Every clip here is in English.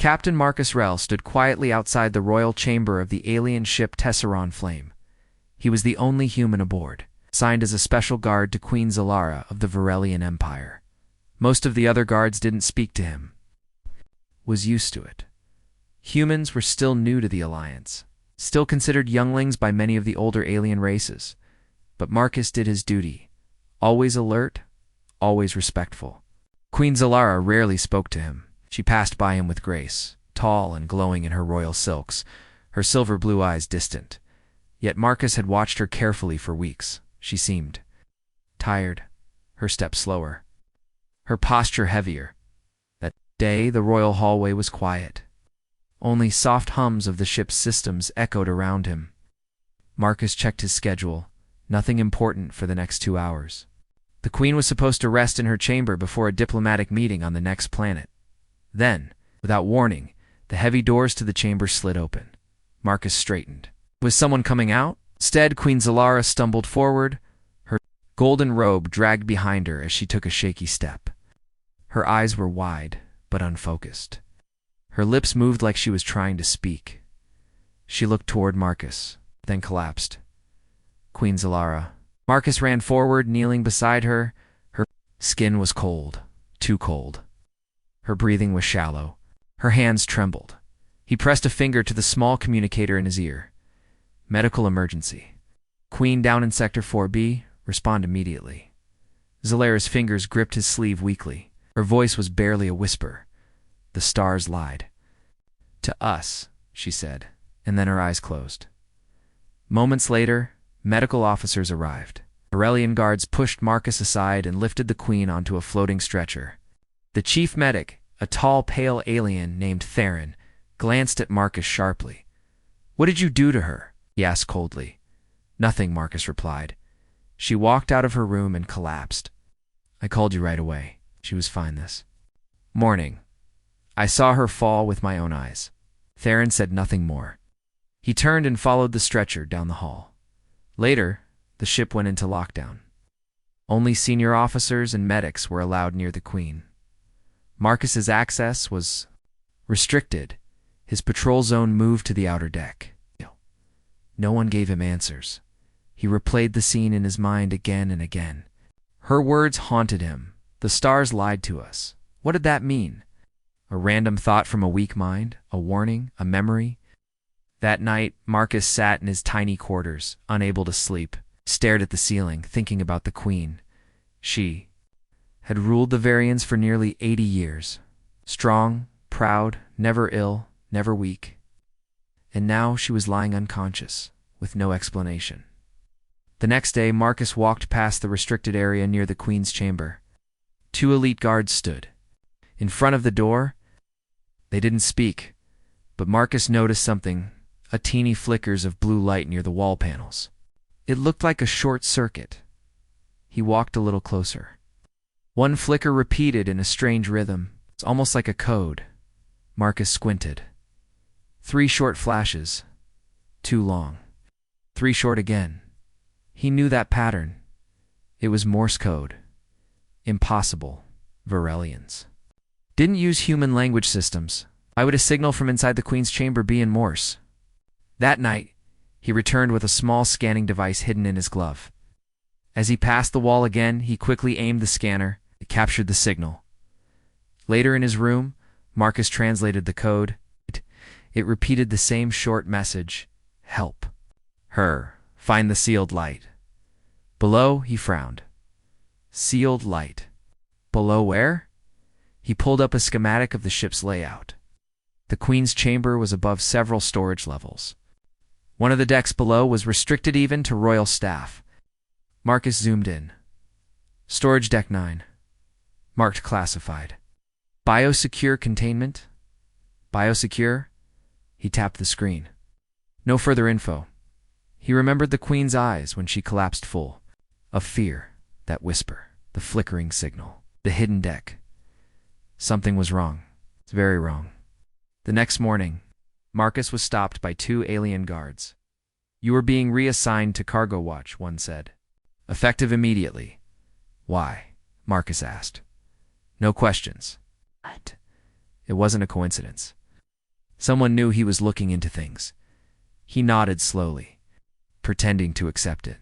Captain Marcus Rell stood quietly outside the royal chamber of the alien ship Tesseron Flame. He was the only human aboard, assigned as a special guard to Queen Zalara of the Varelian Empire. Most of the other guards didn't speak to him. Was used to it. Humans were still new to the Alliance, still considered younglings by many of the older alien races. But Marcus did his duty, always alert, always respectful. Queen Zalara rarely spoke to him. She passed by him with grace, tall and glowing in her royal silks, her silver blue eyes distant. Yet Marcus had watched her carefully for weeks. She seemed tired, her step slower, her posture heavier. That day the royal hallway was quiet. Only soft hums of the ship's systems echoed around him. Marcus checked his schedule. Nothing important for the next 2 hours. The Queen was supposed to rest in her chamber before a diplomatic meeting on the next planet. Then, without warning, the heavy doors to the chamber slid open. Marcus straightened. Was someone coming out? Instead, Queen Zalara stumbled forward, her golden robe dragged behind her as she took a shaky step. Her eyes were wide, but unfocused. Her lips moved like she was trying to speak. She looked toward Marcus, then collapsed. Queen Zalara. Marcus ran forward, kneeling beside her. Her skin was cold, too cold. Her breathing was shallow. Her hands trembled. He pressed a finger to the small communicator in his ear. Medical emergency. Queen down in Sector 4B. Respond immediately. Zalara's fingers gripped his sleeve weakly. Her voice was barely a whisper. The stars lied. To us, she said, and then her eyes closed. Moments later, medical officers arrived. Varelian guards pushed Marcus aside and lifted the Queen onto a floating stretcher. The chief medic, a tall, pale alien named Theron, glanced at Marcus sharply. "What did you do to her?" he asked coldly. "Nothing," Marcus replied. She walked out of her room and collapsed. "I called you right away. She was fine this morning. I saw her fall with my own eyes." Theron said nothing more. He turned and followed the stretcher down the hall. Later, the ship went into lockdown. Only senior officers and medics were allowed near the Queen. Marcus's access was restricted. His patrol zone moved to the outer deck. No one gave him answers. He replayed the scene in his mind again and again. Her words haunted him. The stars lied to us. What did that mean? A random thought from a weak mind? A warning? A memory? That night, Marcus sat in his tiny quarters, unable to sleep, stared at the ceiling, thinking about the Queen. She had ruled the Varians for nearly 80 years. Strong, proud, never ill, never weak. And now she was lying unconscious, with no explanation. The next day, Marcus walked past the restricted area near the Queen's chamber. 2 elite guards stood. In front of the door, they didn't speak, but Marcus noticed something, a teeny flickers of blue light near the wall panels. It looked like a short circuit. He walked a little closer. One flicker repeated in a strange rhythm. It's almost like a code. Marcus squinted. 3 short flashes. 2 long. 3 short again. He knew that pattern. It was Morse code. Impossible. Varelians. Didn't use human language systems. Why would a signal from inside the Queen's chamber be in Morse? That night, he returned with a small scanning device hidden in his glove. As he passed the wall again, he quickly aimed the scanner. It captured the signal. Later in his room, Marcus translated the code. It repeated the same short message. Help. Her. Find the sealed light. Below, he frowned. Sealed light. Below where? He pulled up a schematic of the ship's layout. The Queen's chamber was above several storage levels. One of the decks below was restricted even to royal staff. Marcus zoomed in. Storage Deck 9. Marked classified. Biosecure containment? Biosecure? He tapped the screen. No further info. He remembered the Queen's eyes when she collapsed full. Of fear, that whisper, the flickering signal, the hidden deck. Something was wrong. It's very wrong. The next morning, Marcus was stopped by 2 alien guards. You are being reassigned to cargo watch, one said. Effective immediately. Why? Marcus asked. No questions. What? It wasn't a coincidence. Someone knew he was looking into things. He nodded slowly, pretending to accept it.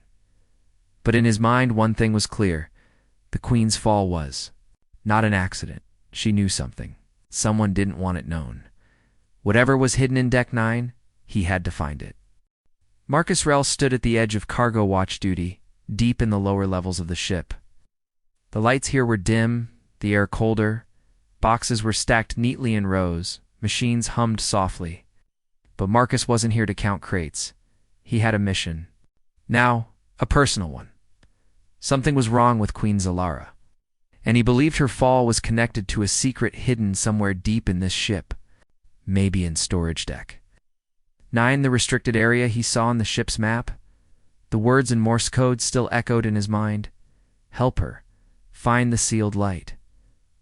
But in his mind, one thing was clear. The Queen's fall was not an accident. She knew something. Someone didn't want it known. Whatever was hidden in Deck 9, he had to find it. Marcus Rell stood at the edge of cargo watch duty, deep in the lower levels of the ship. The lights here were dim, the air colder. Boxes were stacked neatly in rows. Machines hummed softly. But Marcus wasn't here to count crates. He had a mission. Now, a personal one. Something was wrong with Queen Zalara, and he believed her fall was connected to a secret hidden somewhere deep in this ship, maybe in storage deck 9, the restricted area he saw on the ship's map. The words in Morse code still echoed in his mind. Help her. Find the sealed light.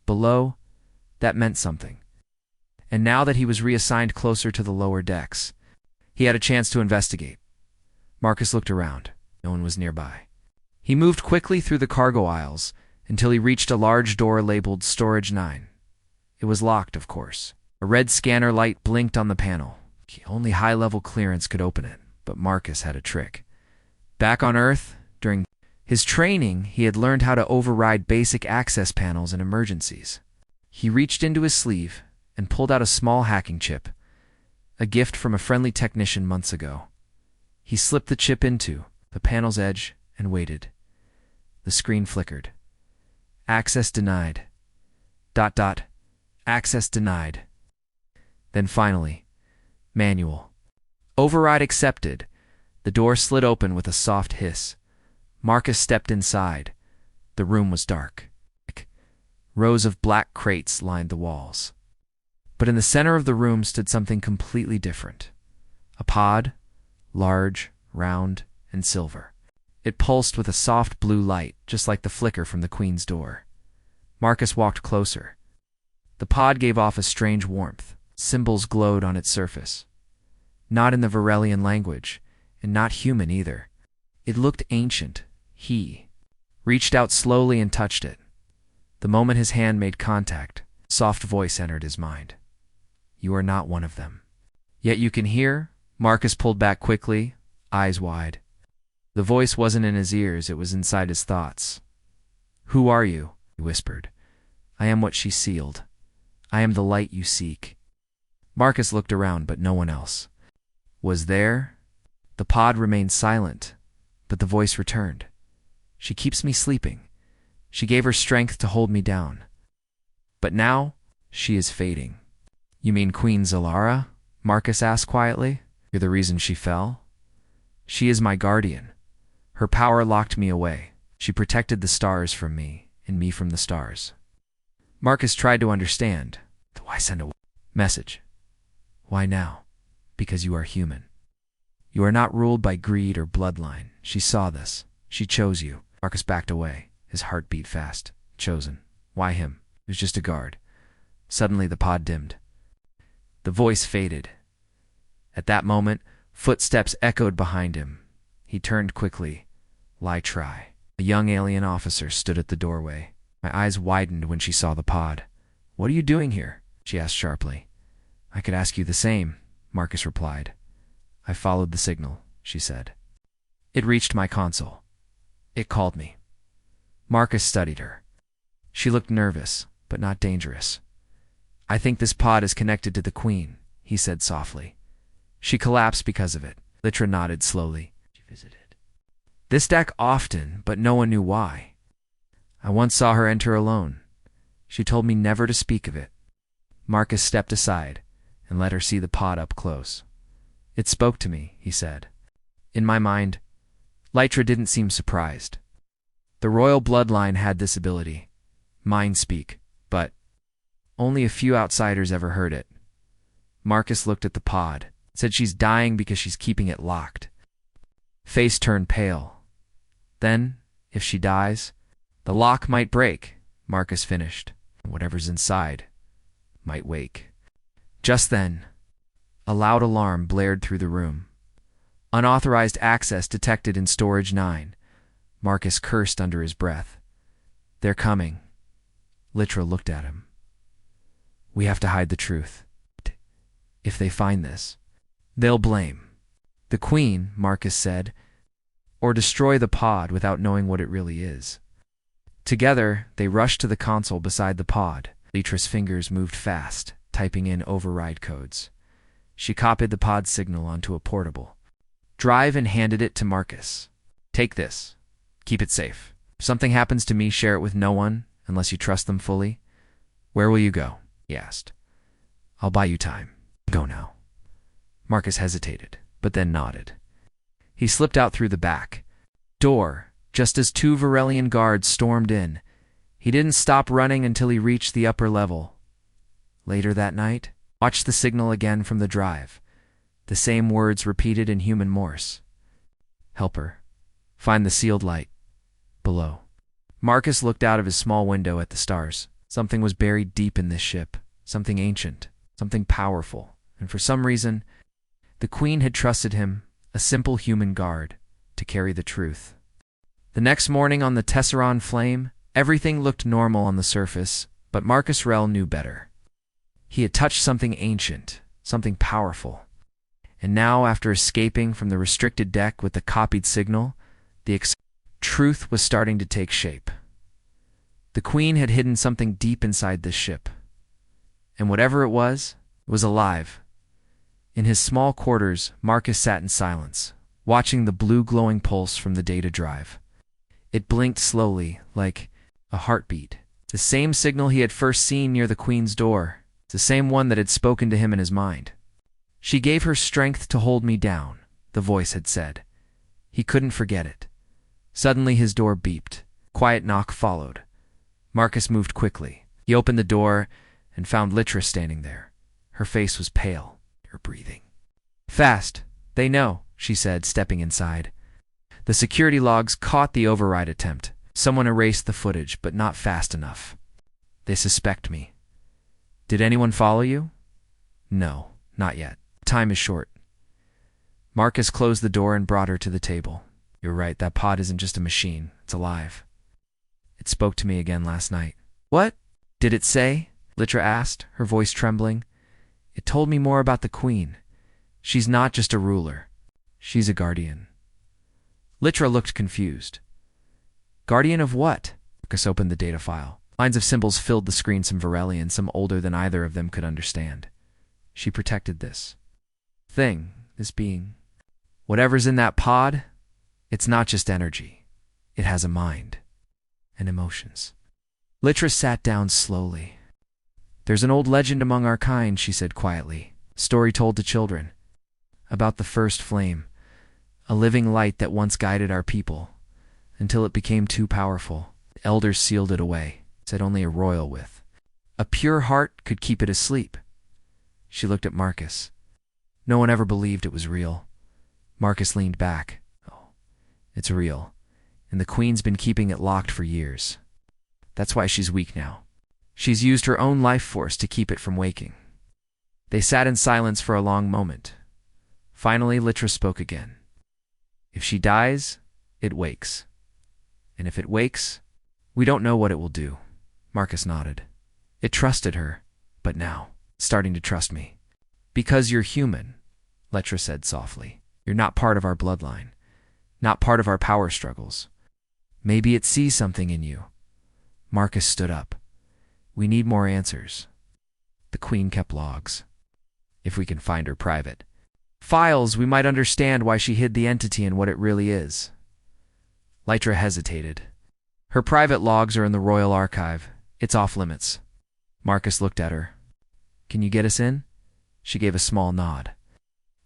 Below, that meant something. And now that he was reassigned closer to the lower decks, he had a chance to investigate. Marcus looked around. No one was nearby. He moved quickly through the cargo aisles until he reached a large door labeled Storage 9. It was locked, of course. A red scanner light blinked on the panel. Only high-level clearance could open it, but Marcus had a trick. Back on Earth, during his training, he had learned how to override basic access panels in emergencies. He reached into his sleeve and pulled out a small hacking chip, a gift from a friendly technician months ago. He slipped the chip into the panel's edge and waited. The screen flickered. Access denied. ... Access denied. Then finally, manual. Override accepted. The door slid open with a soft hiss. Marcus stepped inside. The room was dark. Rows of black crates lined the walls. But in the center of the room stood something completely different. A pod, large, round, and silver. It pulsed with a soft blue light, just like the flicker from the Queen's door. Marcus walked closer. The pod gave off a strange warmth. Symbols glowed on its surface. Not in the Varelian language, and not human either. It looked ancient. He reached out slowly and touched it. The moment his hand made contact, a soft voice entered his mind. You are not one of them. Yet you can hear. Marcus pulled back quickly, eyes wide. The voice wasn't in his ears, it was inside his thoughts. Who are you? He whispered. I am what she sealed. I am the light you seek. Marcus looked around, but no one else was there. The pod remained silent, but the voice returned. She keeps me sleeping. She gave her strength to hold me down. But now, she is fading. You mean Queen Zalara? Marcus asked quietly. You're the reason she fell? She is my guardian. Her power locked me away. She protected the stars from me, and me from the stars. Marcus tried to understand. Why send a message? Why now? Because you are human. You are not ruled by greed or bloodline. She saw this. She chose you. Marcus backed away. His heart beat fast. Chosen. Why him? He was just a guard. Suddenly the pod dimmed. The voice faded. At that moment, footsteps echoed behind him. He turned quickly. Lie Try. A young alien officer stood at the doorway. My eyes widened when she saw the pod. What are you doing here? She asked sharply. I could ask you the same, Marcus replied. I followed the signal, she said. It reached my console. It called me. Marcus studied her. She looked nervous, but not dangerous. I think this pod is connected to the Queen, he said softly. She collapsed because of it. Litra nodded slowly. She visited this deck often, but no one knew why. I once saw her enter alone. She told me never to speak of it. Marcus stepped aside and let her see the pod up close. It spoke to me, he said. In my mind, Litra didn't seem surprised. The royal bloodline had this ability, mind speak, but only a few outsiders ever heard it. Marcus looked at the pod, said she's dying because she's keeping it locked. Face turned pale. Then, if she dies, the lock might break, Marcus finished. Whatever's inside might wake. Just then, a loud alarm blared through the room. Unauthorized access detected in Storage 9. Marcus cursed under his breath. They're coming. Litra looked at him. We have to hide the truth. If they find this, they'll blame the Queen, Marcus said, or destroy the pod without knowing what it really is. Together, they rushed to the console beside the pod. Litra's fingers moved fast, typing in override codes. She copied the pod signal onto a portable drive and handed it to Marcus. Take this. Keep it safe. If something happens to me, share it with no one, unless you trust them fully. Where will you go? He asked. I'll buy you time. Go now. Marcus hesitated, but then nodded. He slipped out through the back door, just as 2 Varelian guards stormed in. He didn't stop running until he reached the upper level. Later that night, watched the signal again from the drive. The same words repeated in human Morse. Helper, find the sealed light. Below. Marcus looked out of his small window at the stars. Something was buried deep in this ship. Something ancient. Something powerful. And for some reason, the Queen had trusted him, a simple human guard, to carry the truth. The next morning on the Tesseron Flame, everything looked normal on the surface, but Marcus Rell knew better. He had touched something ancient, something powerful. And now, after escaping from the restricted deck with the copied signal, the truth was starting to take shape. The Queen had hidden something deep inside this ship. And whatever it was alive. In his small quarters, Marcus sat in silence, watching the blue glowing pulse from the data drive. It blinked slowly, like a heartbeat. The same signal he had first seen near the Queen's door, the same one that had spoken to him in his mind. She gave her strength to hold me down, the voice had said. He couldn't forget it. Suddenly his door beeped. Quiet knock followed. Marcus moved quickly. He opened the door and found Litra standing there. Her face was pale, her breathing fast. They know, she said, stepping inside. The security logs caught the override attempt. Someone erased the footage, but not fast enough. They suspect me. Did anyone follow you? No, not yet. Time is short. Marcus closed the door and brought her to the table. You're right, that pod isn't just a machine. It's alive. It spoke to me again last night. What? Did it say? Litra asked, her voice trembling. It told me more about the Queen. She's not just a ruler. She's a guardian. Litra looked confused. Guardian of what? Marcus opened the data file. Lines of symbols filled the screen, some Varelian, some older than either of them could understand. She protected this being. Whatever's in that pod, it's not just energy. It has a mind and emotions. Litra sat down slowly. There's an old legend among our kind, she said quietly. Story told to children. About the first flame. A living light that once guided our people. Until it became too powerful. The elders sealed it away. Said only a royal with a pure heart could keep it asleep. She looked at Marcus. No one ever believed it was real. Marcus leaned back. Oh, it's real. And the Queen's been keeping it locked for years. That's why she's weak now. She's used her own life force to keep it from waking. They sat in silence for a long moment. Finally, Litra spoke again. If she dies, it wakes. And if it wakes, we don't know what it will do. Marcus nodded. It trusted her, but now, it's starting to trust me. Because you're human, Litra said softly. You're not part of our bloodline. Not part of our power struggles. Maybe it sees something in you. Marcus stood up. We need more answers. The Queen kept logs. If we can find her private files, we might understand why she hid the entity and what it really is. Litra hesitated. Her private logs are in the Royal Archive. It's off limits. Marcus looked at her. Can you get us in? She gave a small nod.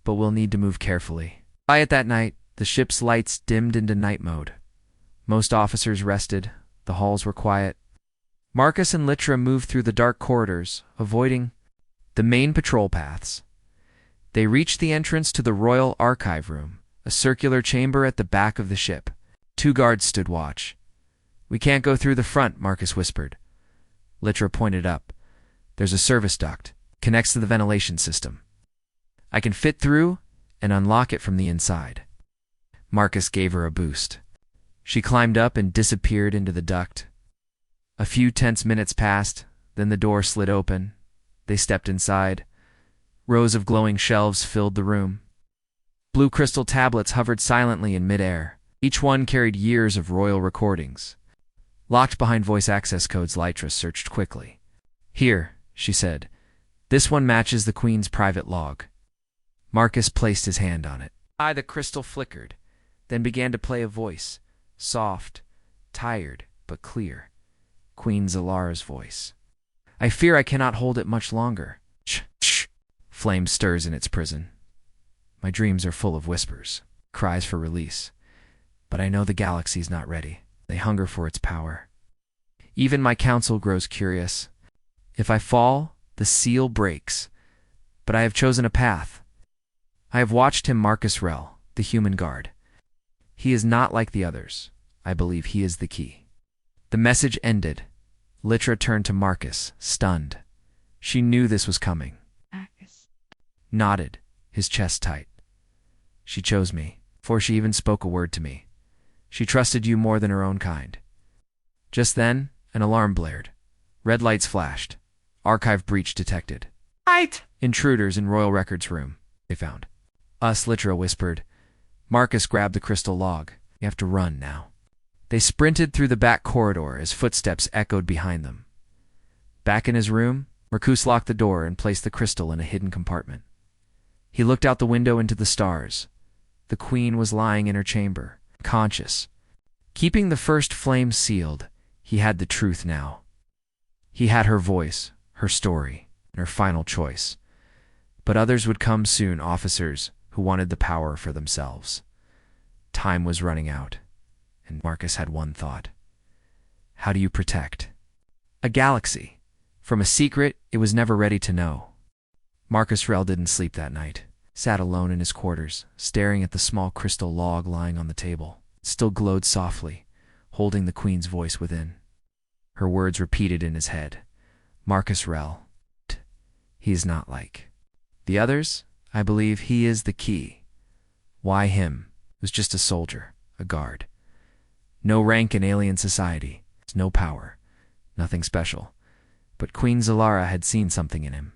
But we'll need to move carefully. Quiet that night, the ship's lights dimmed into night mode. Most officers rested. The halls were quiet. Marcus and Litra moved through the dark corridors, avoiding the main patrol paths. They reached the entrance to the Royal Archive Room, a circular chamber at the back of the ship. 2 guards stood watch. We can't go through the front, Marcus whispered. Litra pointed up. There's a service duct. Connects to the ventilation system. I can fit through and unlock it from the inside. Marcus gave her a boost. She climbed up and disappeared into the duct. A few tense minutes passed, then the door slid open. They stepped inside. Rows of glowing shelves filled the room. Blue crystal tablets hovered silently in midair. Each one carried years of royal recordings. Locked behind voice access codes, Lytra searched quickly. "Here," she said. "This one matches the Queen's private log." Marcus placed his hand on it. The crystal flickered, then began to play a voice, soft, tired, but clear. Queen Zalara's voice. "I fear I cannot hold it much longer. Shh. Flame stirs in its prison. My dreams are full of whispers, cries for release. But I know the galaxy's not ready. They hunger for its power. Even my council grows curious. If I fall, the seal breaks. But I have chosen a path. I have watched him, Marcus Rel, the human guard. He is not like the others. I believe he is the key." The message ended. Lytra turned to Marcus, stunned. She knew this was coming. Marcus Nodded, his chest tight. "She chose me, before she even spoke a word to me. She trusted you more than her own kind." Just then, an alarm blared. Red lights flashed. Archive breach detected. Right. Intruders in Royal Records room, they found. "Us," Lytra whispered. Marcus grabbed the crystal log. "You have to run now." They sprinted through the back corridor as footsteps echoed behind them. Back in his room, Marcus locked the door and placed the crystal in a hidden compartment. He looked out the window into the stars. The Queen was lying in her chamber, conscious. Keeping the first flame sealed, he had the truth now. He had her voice, her story, and her final choice. But others would come soon, officers who wanted the power for themselves. Time was running out, and Marcus had one thought. How do you protect a galaxy from a secret it was never ready to know? Marcus Rel didn't sleep that night. Sat alone in his quarters, staring at the small crystal log lying on the table. It still glowed softly, holding the Queen's voice within. Her words repeated in his head. Marcus Rel. He is not like the others. I believe he is the key. Why him? Was just a soldier, a guard. No rank in alien society, no power, nothing special. But Queen Zalara had seen something in him.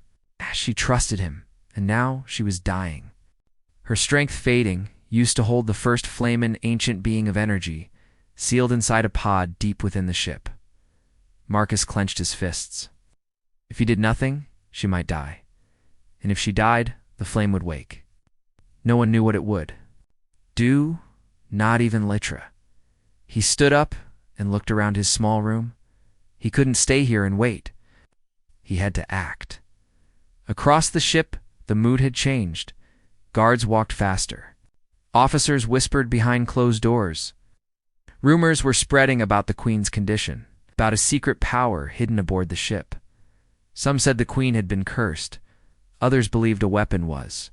She trusted him. And now she was dying. Her strength fading, used to hold the first flamin' ancient being of energy, sealed inside a pod deep within the ship. Marcus clenched his fists. If he did nothing, she might die. And if she died, the flame would wake. No one knew what it would. Do, not even Lytra. He stood up and looked around his small room. He couldn't stay here and wait. He had to act. Across the ship, the mood had changed. Guards walked faster. Officers whispered behind closed doors. Rumors were spreading about the Queen's condition, about a secret power hidden aboard the ship. Some said the Queen had been cursed. Others believed a weapon was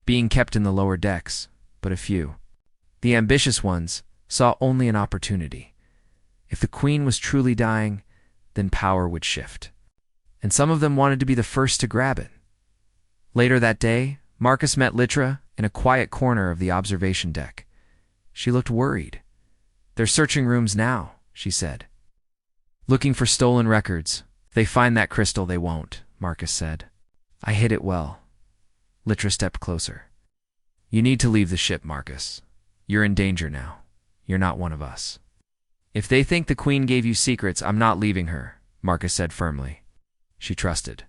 being kept in the lower decks, but a few, the ambitious ones, saw only an opportunity. If the Queen was truly dying, then power would shift. And some of them wanted to be the first to grab it. Later that day, Marcus met Lytra in a quiet corner of the observation deck. She looked worried. "They're searching rooms now," she said. "Looking for stolen records. If they find that crystal, they won't," Marcus said. "I hid it well." Lytra stepped closer. "You need to leave the ship, Marcus. You're in danger now. You're not one of us." "If they think the Queen gave you secrets, I'm not leaving her," Marcus said firmly. She trusted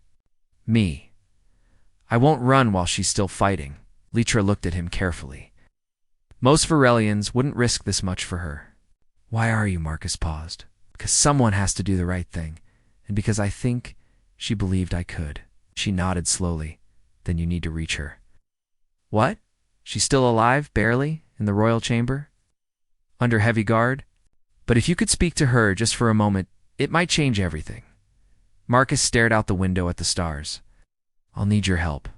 me. "I won't run while she's still fighting." Lytra looked at him carefully. "Most Varelians wouldn't risk this much for her." "Why are you?" Marcus paused. "Because someone has to do the right thing, and because I think she believed I could." She nodded slowly. "Then you need to reach her." "What? She's still alive, barely, in the royal chamber? Under heavy guard? But if you could speak to her just for a moment, it might change everything." Marcus stared out the window at the stars. "I'll need your help."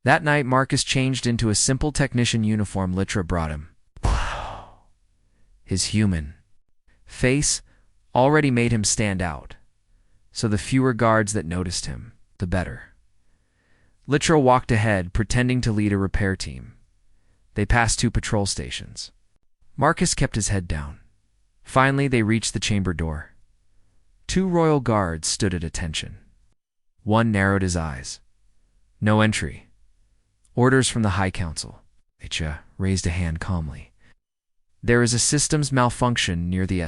That night, Marcus changed into a simple technician uniform Lytra brought him. His human face already made him stand out, so the fewer guards that noticed him, the better. Lytra walked ahead, pretending to lead a repair team. They passed 2 patrol stations. Marcus kept his head down. Finally, they reached the chamber door. 2 royal guards stood at attention. One narrowed his eyes. "No entry," Orders from the High Council. Litra raised a hand calmly. There is a systems malfunction near the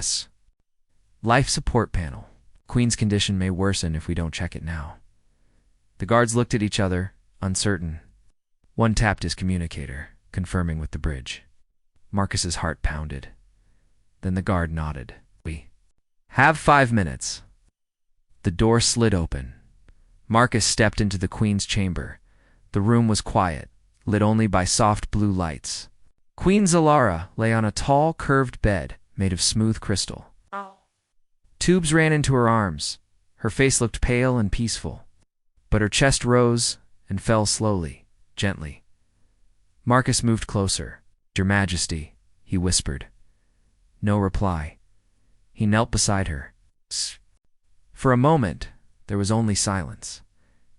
life support panel. Queen's condition may worsen if we don't check it now. The guards looked at each other, uncertain. One tapped his communicator, confirming with the bridge. Marcus's heart pounded. Then the guard nodded. We have 5 minutes. The door slid open. Marcus stepped into the Queen's chamber. The room was quiet, lit only by soft blue lights. Queen Zalara lay on a tall, curved bed made of smooth crystal. Tubes ran into her arms. Her face looked pale and peaceful, but her chest rose and fell slowly, gently. Marcus moved closer. Your Majesty, he whispered. No reply. He knelt beside her. For a moment, there was only silence.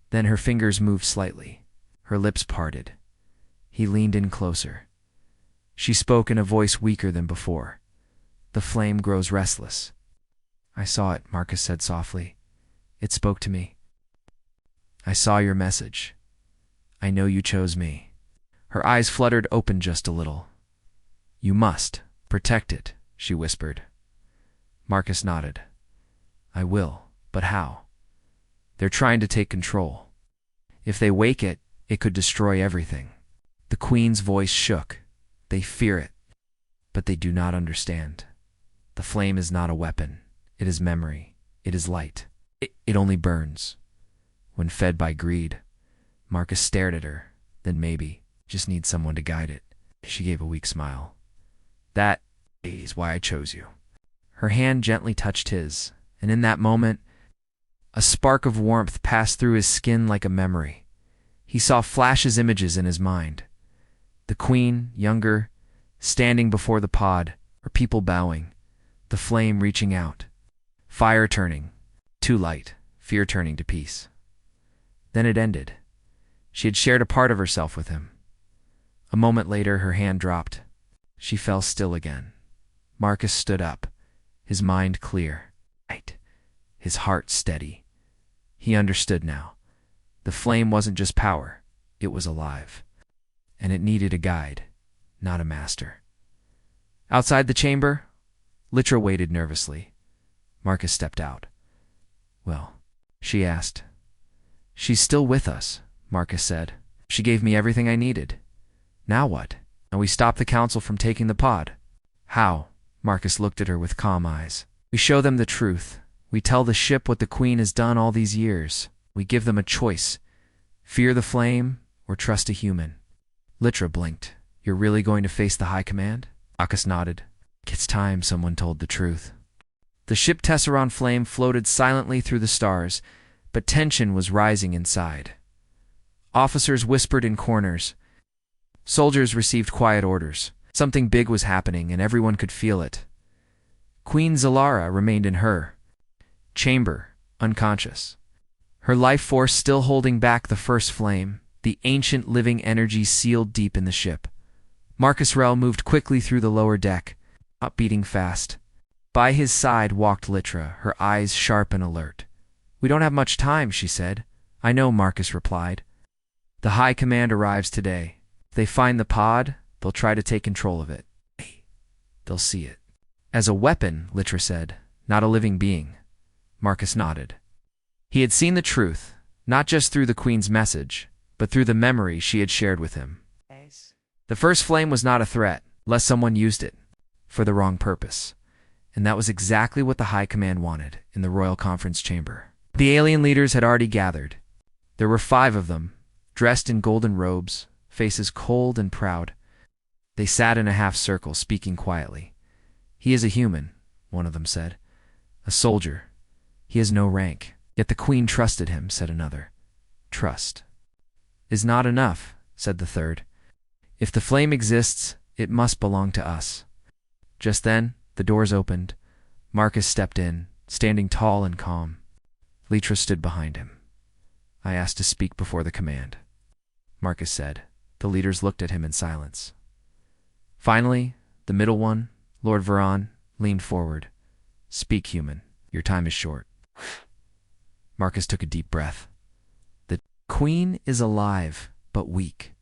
Then her fingers moved slightly. Her lips parted. He leaned in closer. She spoke in a voice weaker than before. The flame grows restless. I saw it, Marcus said softly. It spoke to me. I saw your message. I know you chose me. Her eyes fluttered open just a little. You must protect it, she whispered. Marcus nodded. I will, but how? They're trying to take control. If they wake it, it could destroy everything. The Queen's voice shook. They fear it, but they do not understand. The flame is not a weapon. It is memory. It is light. It only burns. When fed by greed. Marcus stared at her. Then maybe, just need someone to guide it. She gave a weak smile. That is why I chose you. Her hand gently touched his, and in that moment, a spark of warmth passed through his skin like a memory. He saw flashes images in his mind. The Queen, younger, standing before the pod, her people bowing, the flame reaching out, fire turning to light, fear turning to peace. Then it ended. She had shared a part of herself with him. A moment later, her hand dropped. She fell still again. Marcus stood up, his mind clear, his heart steady. He understood now. The flame wasn't just power, it was alive. And it needed a guide, not a master. Outside the chamber, Litra waited nervously. Marcus stepped out. Well, she asked. She's still with us, Marcus said. She gave me everything I needed. Now what? And we stop the council from taking the pod. How? Marcus looked at her with calm eyes. We show them the truth. We tell the ship what the Queen has done all these years. We give them a choice. Fear the flame or trust a human. Litra blinked. You're really going to face the High Command? Marcus nodded. It's time someone told the truth. The ship Tesseron Flame floated silently through the stars, but tension was rising inside. Officers whispered in corners. Soldiers received quiet orders. Something big was happening, and everyone could feel it. Queen Zalara remained in her chamber, unconscious. Her life force still holding back the first flame, the ancient living energy sealed deep in the ship. Marcus Rell moved quickly through the lower deck, up beating fast. By his side walked Litra, her eyes sharp and alert. We don't have much time, she said. I know, Marcus replied. The High Command arrives today. If they find the pod, they'll try to take control of it. They'll see it. As a weapon, Litra said, not a living being. Marcus nodded. He had seen the truth, not just through the Queen's message, but through the memory she had shared with him. The first flame was not a threat, unless someone used it for the wrong purpose. And that was exactly what the High Command wanted in the Royal Conference Chamber. The alien leaders had already gathered. There were 5 of them, dressed in golden robes, faces cold and proud. They sat in a half circle, speaking quietly. He is a human, one of them said. A soldier. He has no rank. Yet the Queen trusted him, said another. Trust is not enough, said the third. If the flame exists, it must belong to us. Just then, the doors opened. Marcus stepped in, standing tall and calm. Litra stood behind him. I asked to speak before the command, Marcus said. The leaders looked at him in silence. Finally, the middle one, Lord Veron, leaned forward. Speak, human. Your time is short. Marcus took a deep breath. The Queen is alive, but weak.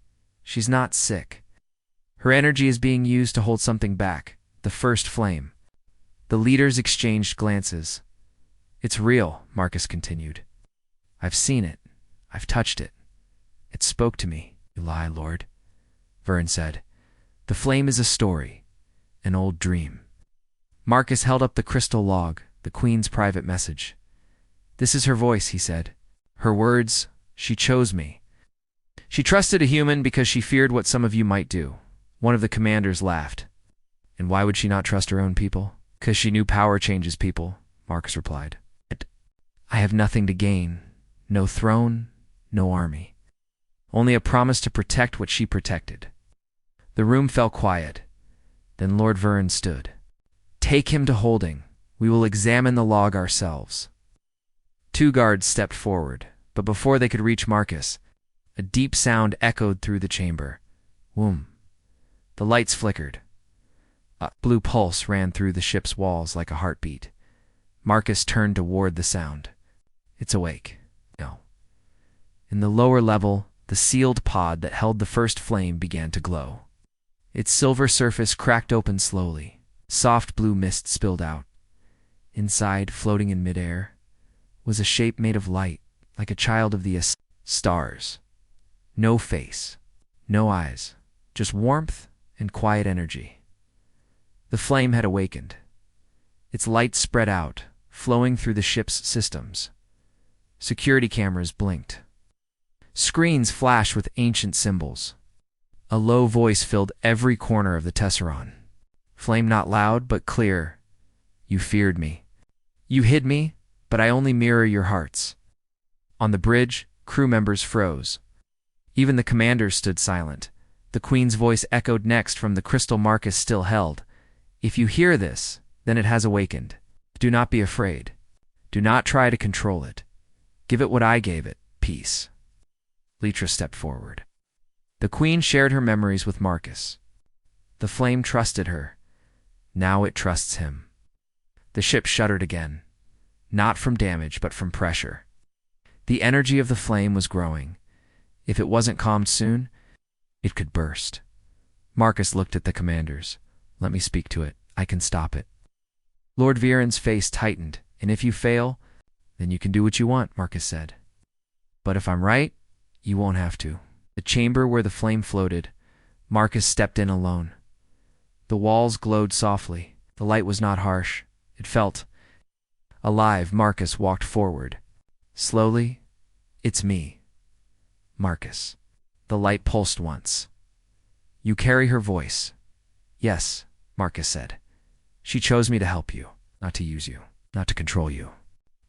She's not sick. Her energy is being used to hold something back, the first flame. The leaders exchanged glances. It's real, Marcus continued. I've seen it. I've touched it. It spoke to me. You lie, Lord, Vern said. The flame is a story, an old dream. Marcus held up the crystal log, the Queen's private message. This is her voice, he said. Her words, she chose me. She trusted a human because she feared what some of you might do. One of the commanders laughed. And why would she not trust her own people? Because she knew power changes people, Marcus replied. I have nothing to gain. No throne, no army. Only a promise to protect what she protected. The room fell quiet. Then Lord Vern stood. Take him to holding. We will examine the log ourselves. 2 guards stepped forward, but before they could reach Marcus, a deep sound echoed through the chamber. Whoom. The lights flickered. A blue pulse ran through the ship's walls like a heartbeat. Marcus turned toward the sound. It's awake. No. In the lower level, the sealed pod that held the first flame began to glow. Its silver surface cracked open slowly. Soft blue mist spilled out. Inside, floating in midair, was a shape made of light, like a child of the stars. No face, no eyes, just warmth and quiet energy. The flame had awakened. Its light spread out, flowing through the ship's systems. Security cameras blinked. Screens flashed with ancient symbols. A low voice filled every corner of the Tesseron. Flame not loud, but clear. You feared me. You hid me, but I only mirror your hearts. On the bridge, crew members froze. Even the commanders stood silent. The Queen's voice echoed next from the crystal Marcus still held. If you hear this, then it has awakened. Do not be afraid. Do not try to control it. Give it what I gave it, peace. Litra stepped forward. The Queen shared her memories with Marcus. The flame trusted her. Now it trusts him. The ship shuddered again. Not from damage, but from pressure. The energy of the flame was growing. If it wasn't calmed soon, it could burst. Marcus looked at the commanders. Let me speak to it. I can stop it. Lord Viren's face tightened. And if you fail, then you can do what you want, Marcus said. But if I'm right, you won't have to. The chamber where the flame floated, Marcus stepped in alone. The walls glowed softly. The light was not harsh. It felt alive. Marcus walked forward. Slowly, it's me. Marcus. The light pulsed once. You carry her voice. Yes, Marcus said. She chose me to help you, not to use you, not to control you.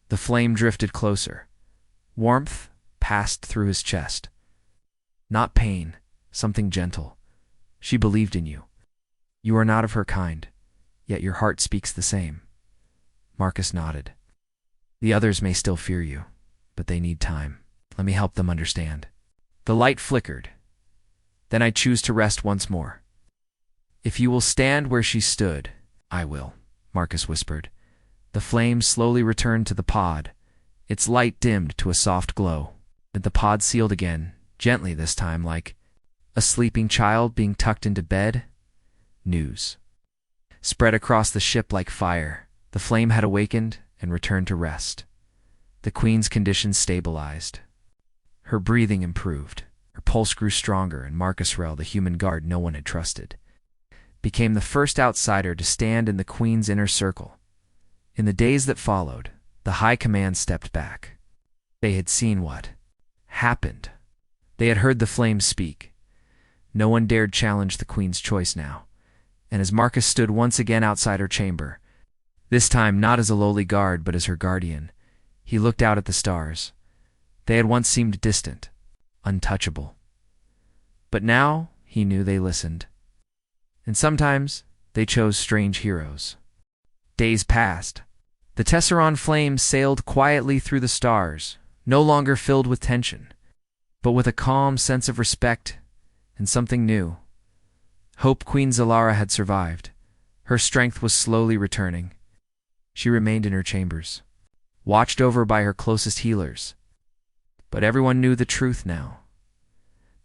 The flame drifted closer. Warmth passed through his chest. Not pain, something gentle. She believed in you. You are not of her kind, yet your heart speaks the same. Marcus nodded. The others may still fear you, but they need time. Let me help them understand. The light flickered. Then I choose to rest once more. If you will stand where she stood, I will, Marcus whispered. The flame slowly returned to the pod. Its light dimmed to a soft glow. The pod sealed again, gently this time, like a sleeping child being tucked into bed. News spread across the ship like fire. The flame had awakened and returned to rest. The Queen's condition stabilized. Her breathing improved. Her pulse grew stronger, and Marcus Rell, the human guard no one had trusted, became the first outsider to stand in the Queen's inner circle. In the days that followed, the High Command stepped back. They had seen what happened. They had heard the flames speak. No one dared challenge the Queen's choice now. And as Marcus stood once again outside her chamber, this time not as a lowly guard but as her guardian, he looked out at the stars. They had once seemed distant, untouchable. But now he knew they listened. And sometimes they chose strange heroes. Days passed. The Tesseron flame sailed quietly through the stars, no longer filled with tension, but with a calm sense of respect and something new. Hope Queen Zalara had survived. Her strength was slowly returning. She remained in her chambers, watched over by her closest healers. But everyone knew the truth now.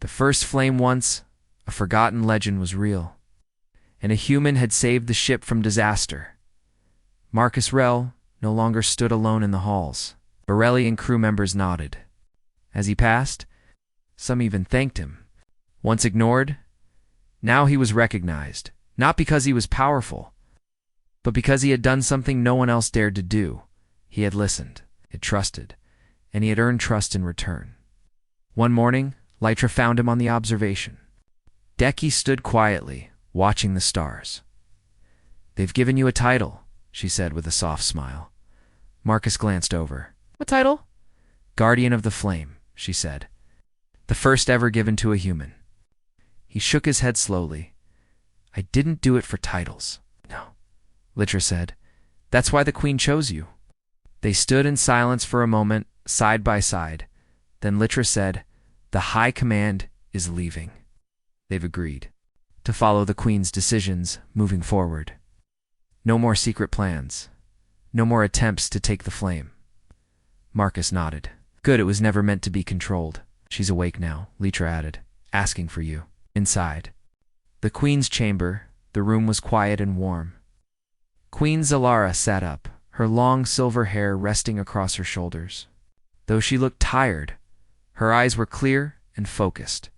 The first flame once A forgotten legend was real, and a human had saved the ship from disaster. Marcus Rell no longer stood alone in the halls. Borelli and crew members nodded. As he passed, some even thanked him. Once ignored, now he was recognized, not because he was powerful, but because he had done something no one else dared to do. He had listened, had trusted, and he had earned trust in return. One morning, Lytra found him on the observation deck. He stood quietly, watching the stars. "They've given you a title," she said with a soft smile. Marcus glanced over. "What title?" "Guardian of the Flame," she said. "The first ever given to a human." He shook his head slowly. "I didn't do it for titles." "No," Lytra said. "That's why the Queen chose you." They stood in silence for a moment, side by side. Then Lytra said, "The High Command is leaving." They've agreed to follow the Queen's decisions moving forward. No more secret plans. No more attempts to take the flame. Marcus nodded. "Good, it was never meant to be controlled." "She's awake now," Lytra added, "asking for you." Inside the Queen's chamber, the room was quiet and warm. Queen Zalara sat up, her long silver hair resting across her shoulders. Though she looked tired, her eyes were clear and focused.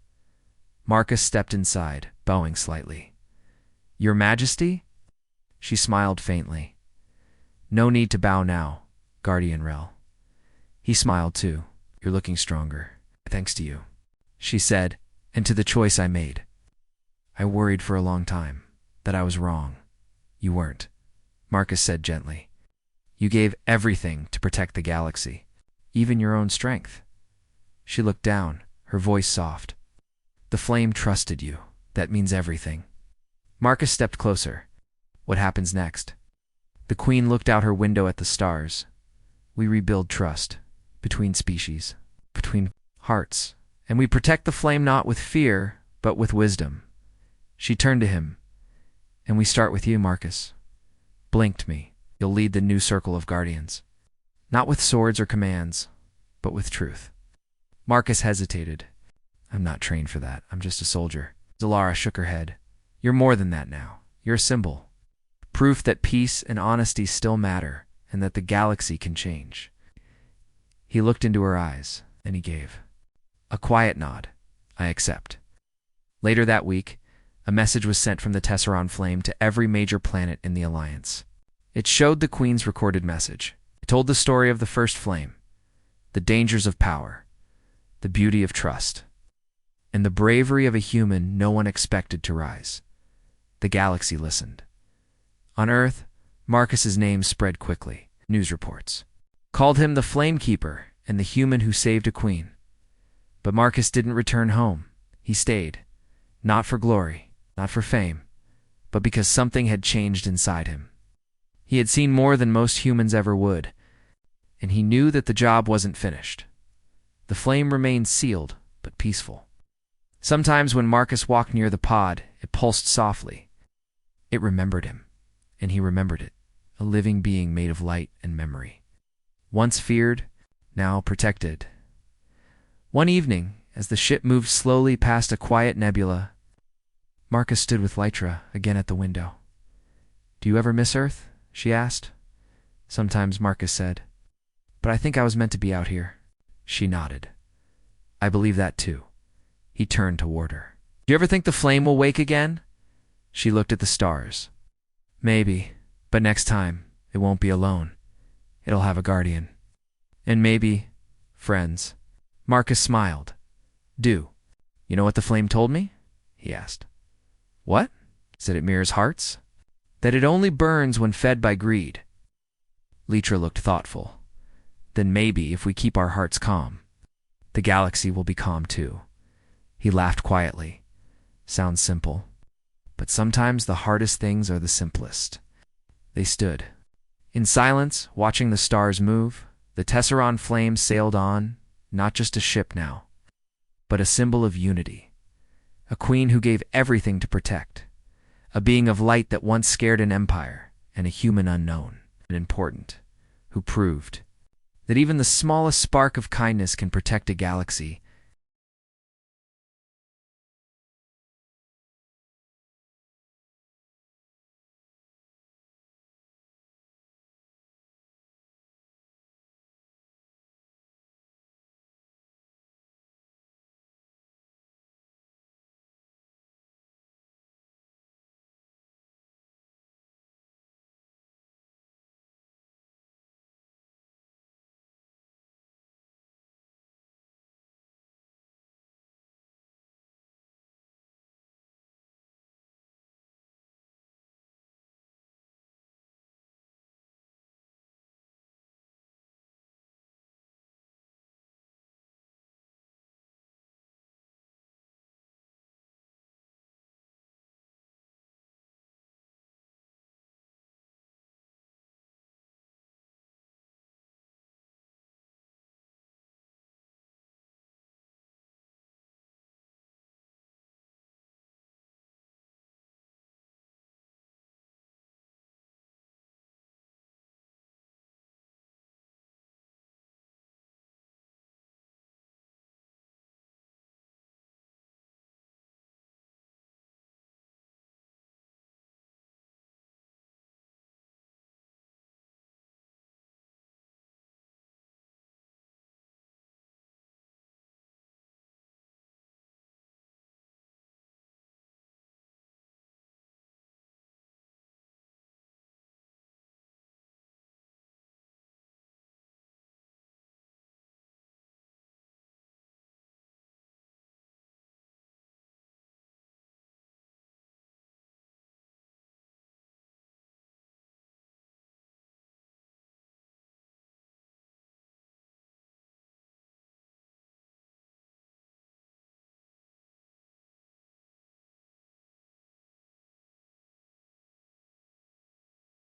Marcus stepped inside, bowing slightly. "Your Majesty?" She smiled faintly. "No need to bow now, Guardian Rell." He smiled too. "You're looking stronger, thanks to you," she said, "and to the choice I made. I worried for a long time that I was wrong." "You weren't," Marcus said gently. "You gave everything to protect the galaxy, even your own strength." She looked down, her voice soft. "The flame trusted you. That means everything." Marcus stepped closer. "What happens next?" The Queen looked out her window at the stars. "We rebuild trust between species, between hearts, and we protect the flame not with fear, but with wisdom." She turned to him. "And we start with you, Marcus. Blink to me. You'll lead the new circle of guardians. Not with swords or commands, but with truth." Marcus hesitated. "I'm not trained for that. I'm just a soldier." Zalara shook her head. "You're more than that now. You're a symbol. Proof that peace and honesty still matter, and that the galaxy can change." He looked into her eyes, and he gave a quiet nod. "I accept." Later that week, a message was sent from the Tesseron Flame to every major planet in the Alliance. It showed the Queen's recorded message. It told the story of the first flame, the dangers of power, the beauty of trust, and the bravery of a human no one expected to rise. The galaxy listened. On Earth, Marcus's name spread quickly. News reports called him the Flamekeeper and the human who saved a queen. But Marcus didn't return home. He stayed, not for glory, not for fame, but because something had changed inside him. He had seen more than most humans ever would, and he knew that the job wasn't finished. The flame remained sealed, but peaceful. Sometimes when Marcus walked near the pod, it pulsed softly. It remembered him, and he remembered it, a living being made of light and memory. Once feared, now protected. One evening, as the ship moved slowly past a quiet nebula, Marcus stood with Lytra again at the window. "Do you ever miss Earth?" she asked. "Sometimes," Marcus said. "But I think I was meant to be out here." She nodded. "I believe that too." He turned toward her. "Do you ever think the flame will wake again?" She looked at the stars. "Maybe, but next time, it won't be alone. It'll have a guardian. And maybe, friends." Marcus smiled. "Do you know what the flame told me?" he asked. "What?" "Said it mirrors hearts. That it only burns when fed by greed." Lytra looked thoughtful. "Then maybe if we keep our hearts calm, the galaxy will be calm too." He laughed quietly. "Sounds simple, but sometimes the hardest things are the simplest." They stood in silence, watching the stars move. The Tesseron Flame sailed on, not just a ship now, but a symbol of unity. A queen who gave everything to protect. A being of light that once scared an empire, and a human unknown and important, who proved that even the smallest spark of kindness can protect a galaxy